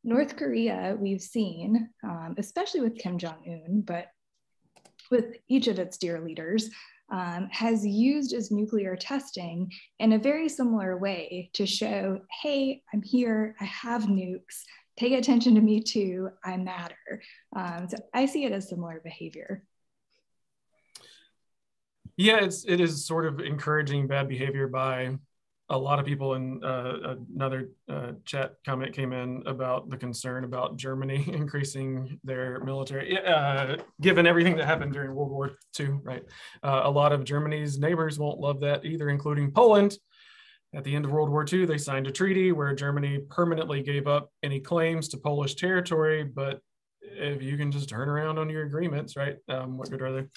North Korea, we've seen, especially with Kim Jong-un, but with each of its dear leaders, has used its nuclear testing in a very similar way to show, hey, I'm here, I have nukes, pay attention to me too, I matter. So I see it as similar behavior. Yeah, it is sort of encouraging bad behavior by a lot of people. And another chat comment came in about the concern about Germany increasing their military, given everything that happened during World War II, right? A lot of Germany's neighbors won't love that either, including Poland. At the end of World War II, they signed a treaty where Germany permanently gave up any claims to Polish territory. But if you can just turn around on your agreements, right? What good are they?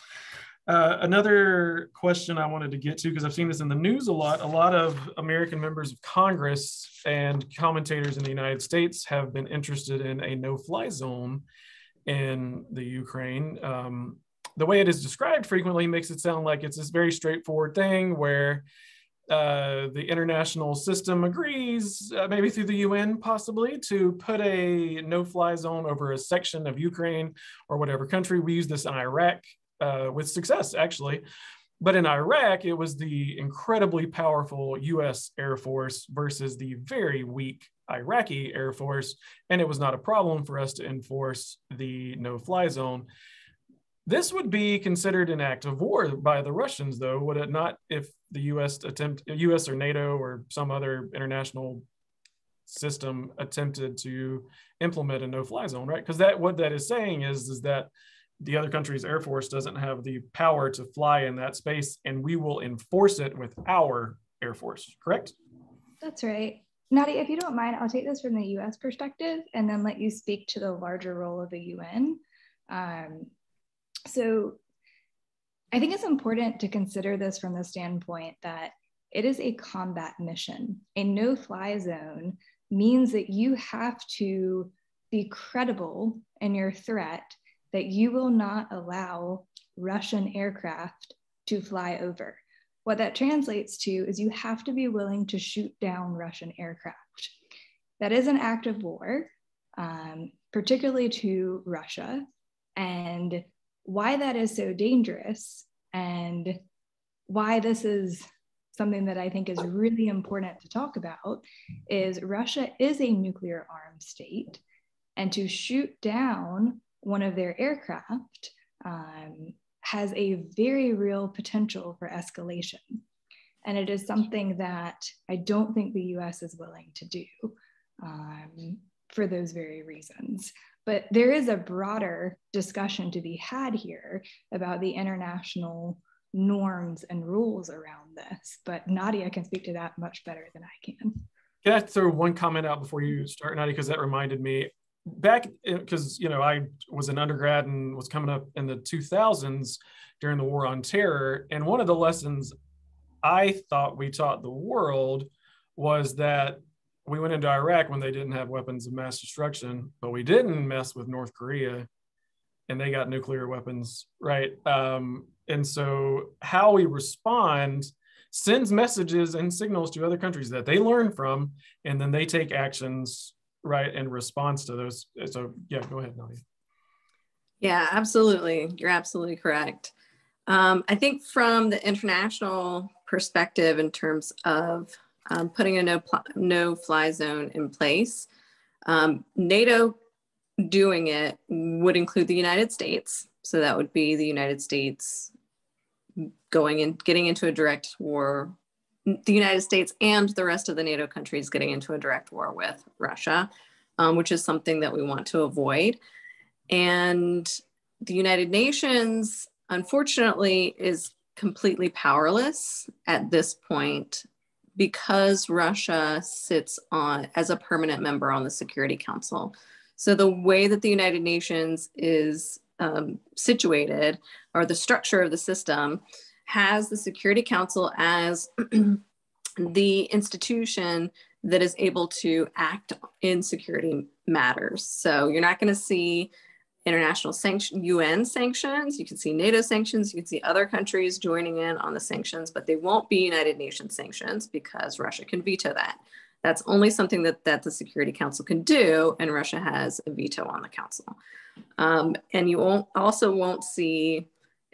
Another question I wanted to get to, because I've seen this in the news a lot of American members of Congress and commentators in the United States have been interested in a no-fly zone in the Ukraine. The way it is described frequently makes it sound like it's this very straightforward thing where the international system agrees, maybe through the UN possibly, to put a no-fly zone over a section of Ukraine or whatever country. We use this in Iraq with success, actually. But in Iraq, it was the incredibly powerful US Air Force versus the very weak Iraqi Air Force, and it was not a problem for us to enforce the no-fly zone. This would be considered an act of war by the Russians, though, would it not, if the US or NATO or some other international system attempted to implement a no-fly zone, right? Because what that is saying is that the other country's Air Force doesn't have the power to fly in that space, and we will enforce it with our Air Force, correct? That's right. Nadia, if you don't mind, I'll take this from the US perspective and then let you speak to the larger role of the UN. So I think it's important to consider this from the standpoint that it is a combat mission. A no-fly zone means that you have to be credible in your threat, that you will not allow Russian aircraft to fly over. What that translates to is you have to be willing to shoot down Russian aircraft. That is an act of war, particularly to Russia. And why that is so dangerous and why this is something that I think is really important to talk about is Russia is a nuclear armed state, and to shoot down one of their aircraft has a very real potential for escalation. And it is something that I don't think the US is willing to do for those very reasons. But there is a broader discussion to be had here about the international norms and rules around this, but Nadia can speak to that much better than I can. Can I throw one comment out before you start, Nadia, because that reminded me back, because I was an undergrad and was coming up in the 2000s during the War on Terror, and one of the lessons I thought we taught the world was that we went into Iraq when they didn't have weapons of mass destruction, but we didn't mess with North Korea, and they got nuclear weapons, right? And so how we respond sends messages and signals to other countries that they learn from, and then they take actions, right, in response to those. So yeah, go ahead, Nadia. Yeah, absolutely. You're absolutely correct. I think from the international perspective, in terms of putting a no-fly zone in place, NATO doing it would include the United States. So that would be the United States going and getting into a direct war, the United States and the rest of the NATO countries getting into a direct war with Russia, which is something that we want to avoid. And the United Nations, unfortunately, is completely powerless at this point because Russia sits on as a permanent member on the Security Council. So the way that the United Nations is situated, or the structure of the system, has the Security Council as the institution that is able to act in security matters. So you're not going to see international UN sanctions. You can see NATO sanctions. You can see other countries joining in on the sanctions, but they won't be United Nations sanctions because Russia can veto that. That's only something that the Security Council can do, and Russia has a veto on the council. And you won't see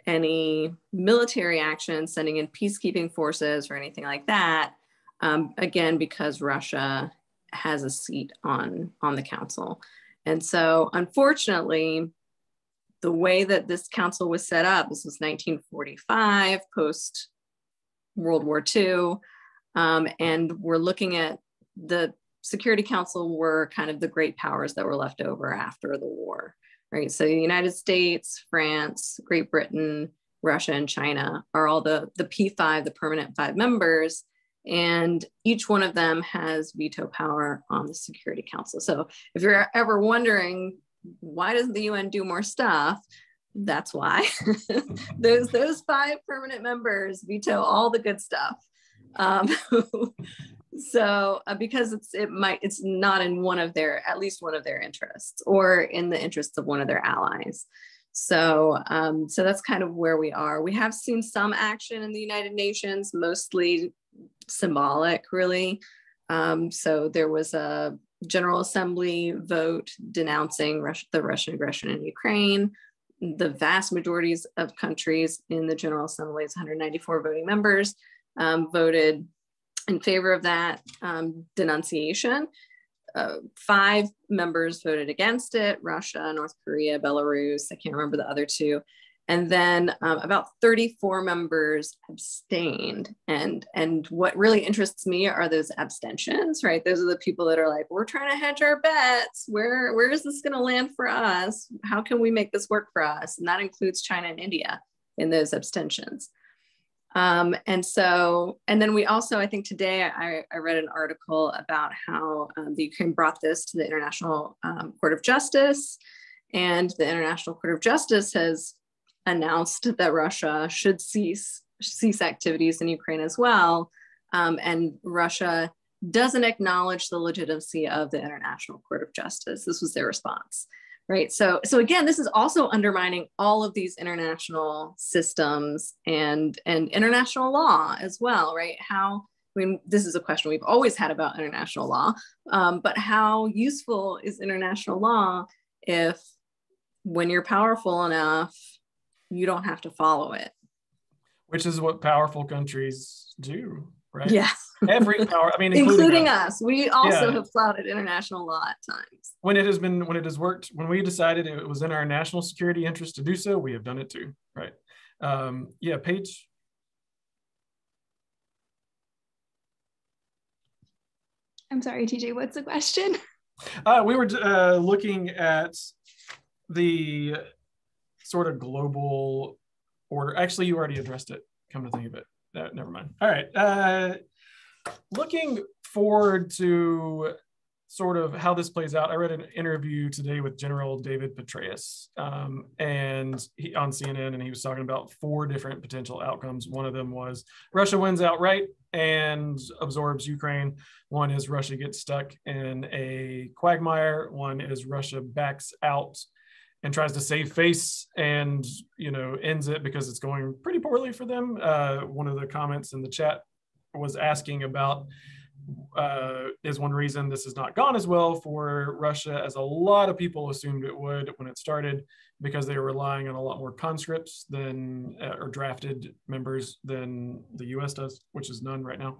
any military action, sending in peacekeeping forces or anything like that, again, because Russia has a seat on the council. And so, unfortunately, the way that this council was set up, this was 1945, post World War II, and we're looking at the Security Council were kind of the great powers that were left over after the war, right? So the United States, France, Great Britain, Russia, and China are all the P5, the permanent 5 members, and each one of them has veto power on the Security Council. So if you're ever wondering, why doesn't the UN do more stuff? That's why. those 5 permanent members veto all the good stuff. So because it's not in at least one of their interests, or in the interests of one of their allies. So that's kind of where we are. We have seen some action in the United Nations, mostly symbolic, really. So there was a General Assembly vote denouncing the Russian aggression in Ukraine. The vast majorities of countries in the General Assembly's 194 voting members voted in favor of that denunciation. 5 members voted against it: Russia, North Korea, Belarus, I can't remember the other 2. And then about 34 members abstained. And what really interests me are those abstentions, right? Those are the people that are like, we're trying to hedge our bets. Where is this gonna land for us? How can we make this work for us? And that includes China and India in those abstentions. And then we also, I think today I read an article about how the Ukraine brought this to the International Court of Justice, and the International Court of Justice has announced that Russia should cease activities in Ukraine as well. And Russia doesn't acknowledge the legitimacy of the International Court of Justice. This was their response. right? So again, this is also undermining all of these international systems and international law as well, right? I mean, this is a question we've always had about international law, but how useful is international law if when you're powerful enough, you don't have to follow it? Which is what powerful countries do, right? Yeah. Every power, I mean, including us. We also have flouted international law at times. When it has worked, when we decided it was in our national security interest to do so, we have done it too, right? Yeah, Paige. I'm sorry, TJ, what's the question? We were looking at the sort of global order. Actually, you already addressed it, come to think of it. Never mind. All right. Looking forward to sort of how this plays out. I read an interview today with General David Petraeus and on CNN, and he was talking about 4 different potential outcomes. One of them was Russia wins outright and absorbs Ukraine. One is Russia gets stuck in a quagmire. One is Russia backs out and tries to save face and, ends it because it's going pretty poorly for them. One of the comments in the chat was asking about is one reason this has not gone as well for Russia as a lot of people assumed it would when it started, because they were relying on a lot more conscripts than or drafted members than the US does, which is none right now.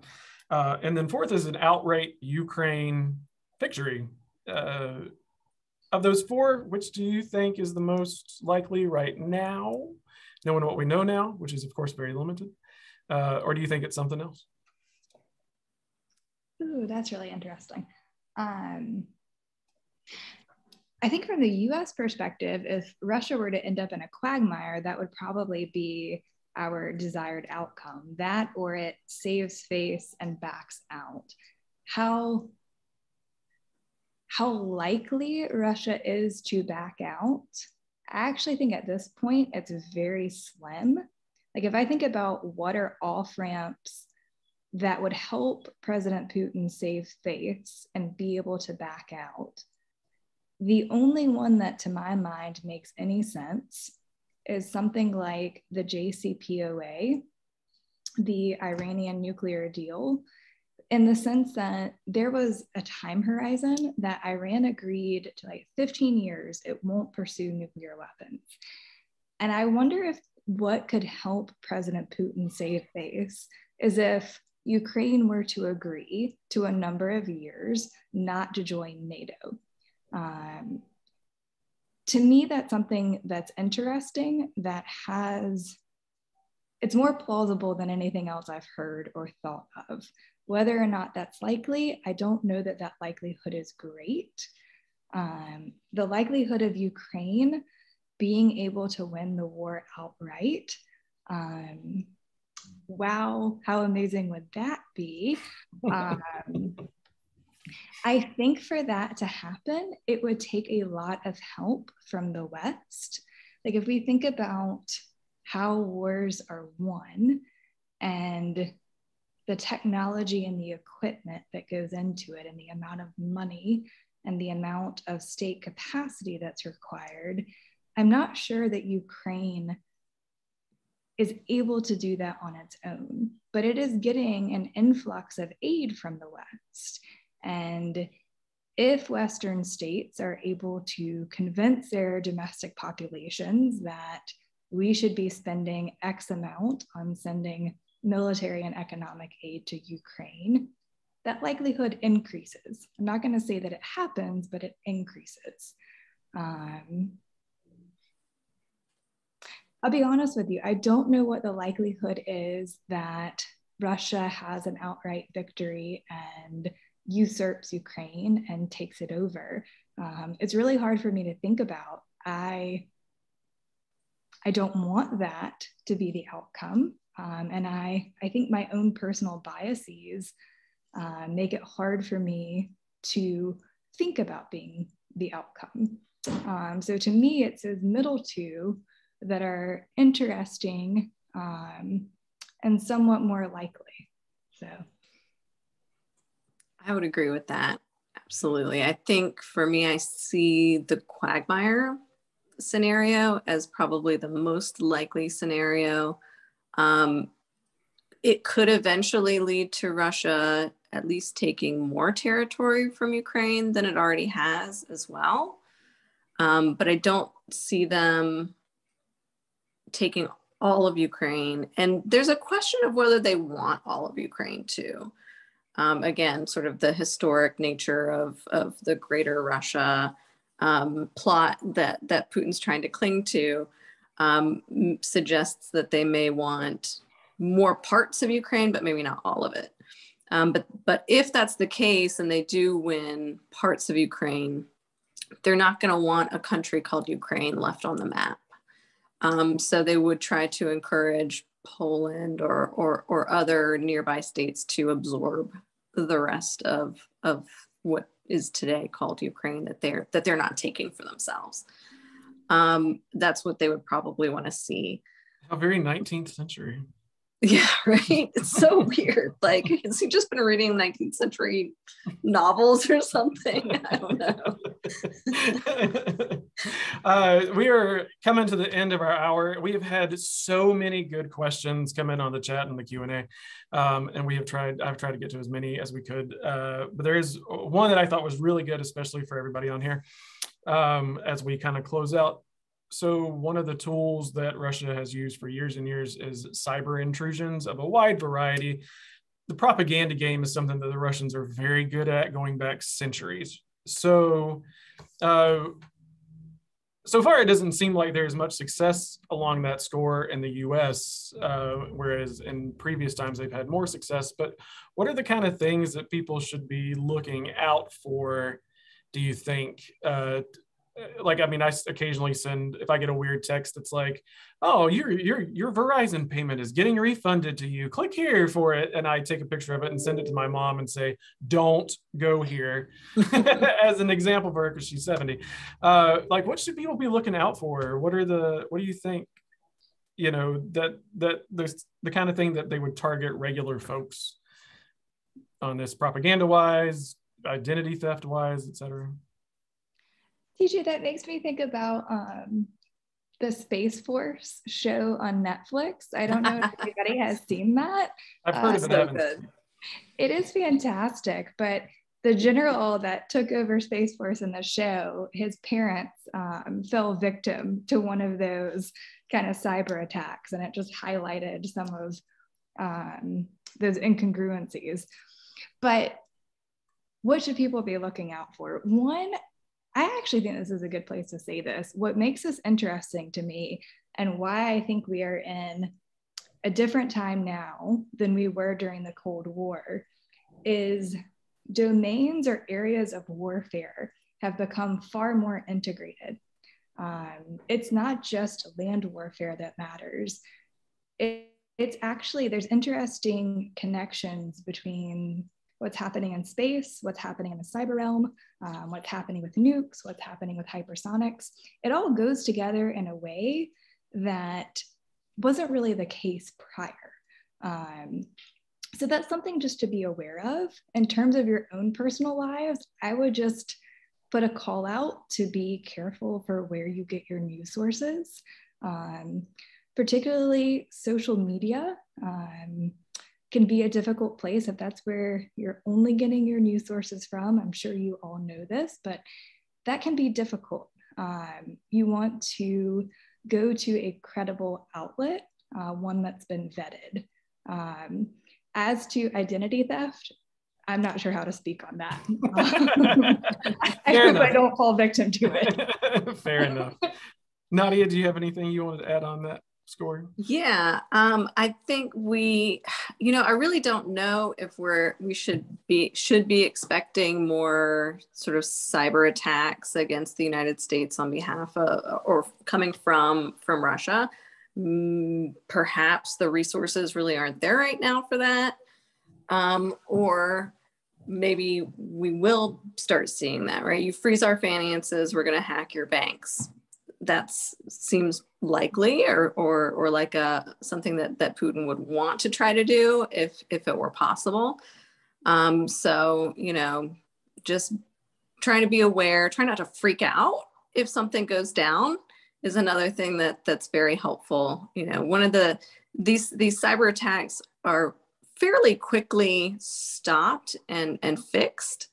And then 4th is an outright Ukraine victory. Of those 4, which do you think is the most likely right now, knowing what we know now, which is of course very limited, or do you think it's something else? Ooh, that's really interesting. I think from the US perspective, if Russia were to end up in a quagmire, that would probably be our desired outcome. That, or it saves face and backs out. How likely Russia is to back out, I actually think at this point it's very slim. Like if I think about what are off ramps that would help President Putin save face and be able to back out, the only one that to my mind makes any sense is something like the JCPOA, the Iranian nuclear deal, in the sense that there was a time horizon that Iran agreed to, like 15 years, it won't pursue nuclear weapons. And I wonder if what could help President Putin save face is if Ukraine were to agree to a number of years not to join NATO. To me, that's something that's interesting, that it's more plausible than anything else I've heard or thought of. Whether or not that's likely, I don't know that that likelihood is great. The likelihood of Ukraine being able to win the war outright, wow, how amazing would that be? I think for that to happen, it would take a lot of help from the West. Like if we think about how wars are won and the technology and the equipment that goes into it and the amount of money and the amount of state capacity that's required, I'm not sure that Ukraine is able to do that on its own, but it is getting an influx of aid from the West. And if Western states are able to convince their domestic populations that we should be spending X amount on sending military and economic aid to Ukraine, that likelihood increases. I'm not going to say that it happens, but it increases. I'll be honest with you, I don't know what the likelihood is that Russia has an outright victory and usurps Ukraine and takes it over. It's really hard for me to think about. I don't want that to be the outcome. And I think my own personal biases make it hard for me to think about being the outcome. So to me, it's those middle two that are interesting and somewhat more likely. So I would agree with that. Absolutely. I think for me, I see the quagmire scenario as probably the most likely scenario. It could eventually lead to Russia at least taking more territory from Ukraine than it already has as well. But I don't see them taking all of Ukraine. And there's a question of whether they want all of Ukraine too. Again, sort of the historic nature of the greater Russia plot that Putin's trying to cling to suggests that they may want more parts of Ukraine, but maybe not all of it. But if that's the case and they do win parts of Ukraine, they're not going to want a country called Ukraine left on the map. So they would try to encourage Poland or other nearby states to absorb the rest of what is today called Ukraine that they're not taking for themselves. That's what they would probably want to see. How very 19th century. Yeah, right. It's so weird. Like, has he just been reading 19th century novels or something? I don't know. We are coming to the end of our hour. We have had so many good questions come in on the chat and the Q&A, and I've tried to get to as many as we could. But there is one that I thought was really good, especially for everybody on here, as we kind of close out. So one of the tools that Russia has used for years and years is cyber intrusions of a wide variety. The propaganda game is something that the Russians are very good at going back centuries. So, so far it doesn't seem like there's much success along that score in the US, whereas in previous times they've had more success. But what are the kind of things that people should be looking out for, do you think? Like, I mean, I occasionally send, if I get a weird text, it's like, oh, your Verizon payment is getting refunded to you. Click here for it. And I take a picture of it and send it to my mom and say, don't go here, as an example for her, because she's 70. Like, what should people be looking out for? What do you think, you know, that there's the kind of thing that they would target regular folks on this, propaganda wise, identity theft wise, et cetera? TJ, that makes me think about the Space Force show on Netflix. I don't know if anybody has seen that. I've heard of it. So good. It is fantastic, but the general that took over Space Force in the show, his parents fell victim to one of those kind of cyber attacks, and it just highlighted some of those incongruencies. But what should people be looking out for? One, I actually think this is a good place to say this. What makes this interesting to me and why I think we are in a different time now than we were during the Cold War is domains or areas of warfare have become far more integrated. It's not just land warfare that matters. It's actually, there's interesting connections between what's happening in space, what's happening in the cyber realm, what's happening with nukes, what's happening with hypersonics. It all goes together in a way that wasn't really the case prior. So that's something just to be aware of. In terms of your own personal lives, I would just put a call out to be careful for where you get your news sources, particularly social media. Can be a difficult place if that's where you're only getting your news sources from. I'm sure you all know this, but that can be difficult. You want to go to a credible outlet, one that's been vetted. As to identity theft, I'm not sure how to speak on that. I hope I don't fall victim to it. Fair enough. Nadia, do you have anything you wanted to add on that score? Yeah, I think I really don't know if we should be expecting more sort of cyber attacks against the United States on behalf of or coming from Russia. Perhaps the resources really aren't there right now for that, or maybe we will start seeing that. Right, you freeze our finances, we're going to hack your banks. That seems likely, or like something that Putin would want to try to do if it were possible. So, just trying to be aware, try not to freak out if something goes down is another thing that's very helpful. You know, one of these cyber attacks are fairly quickly stopped and fixed.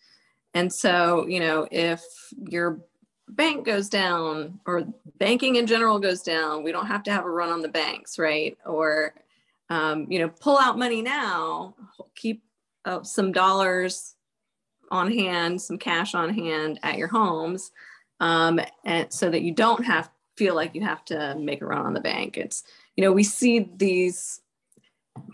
And so, you know, if your bank goes down or banking in general goes down, we don't have to have a run on the banks, right? Or, you know, pull out money now, keep some dollars on hand, some cash on hand at your homes, and so that you don't feel like you have to make a run on the bank. It's, you know, we see these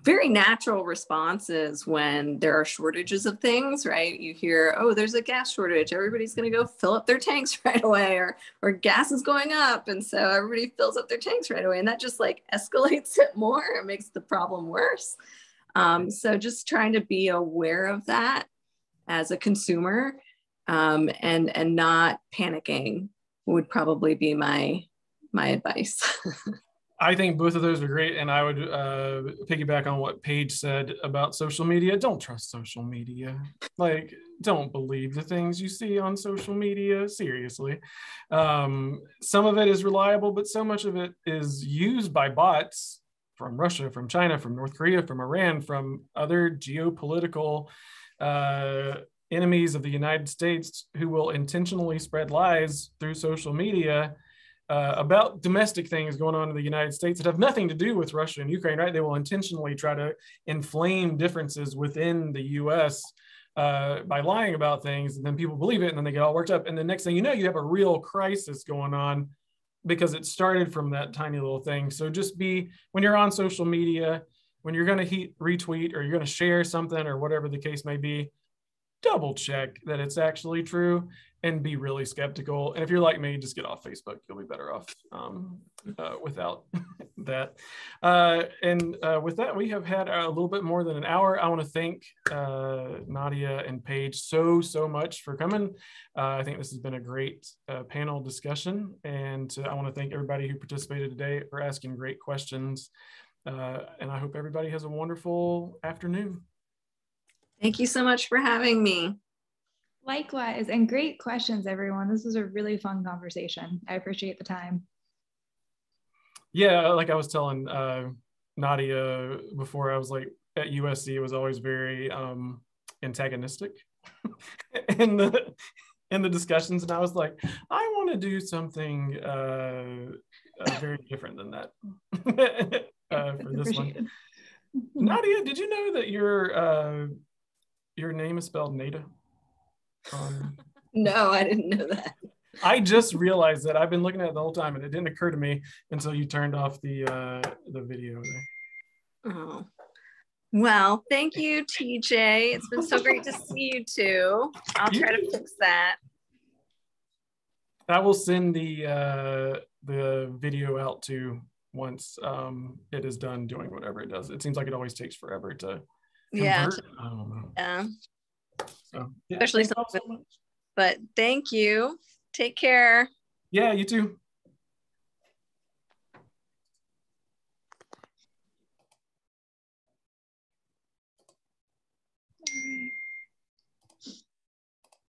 very natural responses when there are shortages of things, right? You hear, oh, there's a gas shortage. Everybody's going to go fill up their tanks right away, or gas is going up. And so everybody fills up their tanks right away. And that just like escalates it more. It makes the problem worse. So just trying to be aware of that as a consumer, and not panicking would probably be my advice. I think both of those are great. And I would piggyback on what Paige said about social media. Don't trust social media. Like, don't believe the things you see on social media. Seriously. Some of it is reliable, but so much of it is used by bots from Russia, from China, from North Korea, from Iran, from other geopolitical enemies of the United States who will intentionally spread lies through social media about domestic things going on in the United States that have nothing to do with Russia and Ukraine, right? They will intentionally try to inflame differences within the US by lying about things, and then people believe it, and then they get all worked up. And the next thing you know, you have a real crisis going on because it started from that tiny little thing. So just when you're on social media, when you're going to retweet or you're going to share something or whatever the case may be, double check that it's actually true and be really skeptical. And if you're like me, just get off Facebook. You'll be better off without that. And with that, we have had a little bit more than an hour. I want to thank Nadia and Paige so much for coming. I think this has been a great panel discussion. And I want to thank everybody who participated today for asking great questions. And I hope everybody has a wonderful afternoon. Thank you so much for having me. Likewise, and great questions, everyone. This was a really fun conversation. I appreciate the time. Yeah, like I was telling Nadia before, I was like, at USC, it was always very antagonistic in the discussions, and I was like, I want to do something very different than that for this one. Nadia, did you know that your name is spelled Nada? No, I didn't know that. I just realized that. I've been looking at it the whole time, and it didn't occur to me until you turned off the video there. Oh, well, thank you, TJ. It's been so great to see you too. I'll try to fix that. I will send the video out to once it is done doing whatever it does. It seems like it always takes forever to convert. I don't know. Yeah. So, yeah, especially something. But thank you. Take care. Yeah, you too.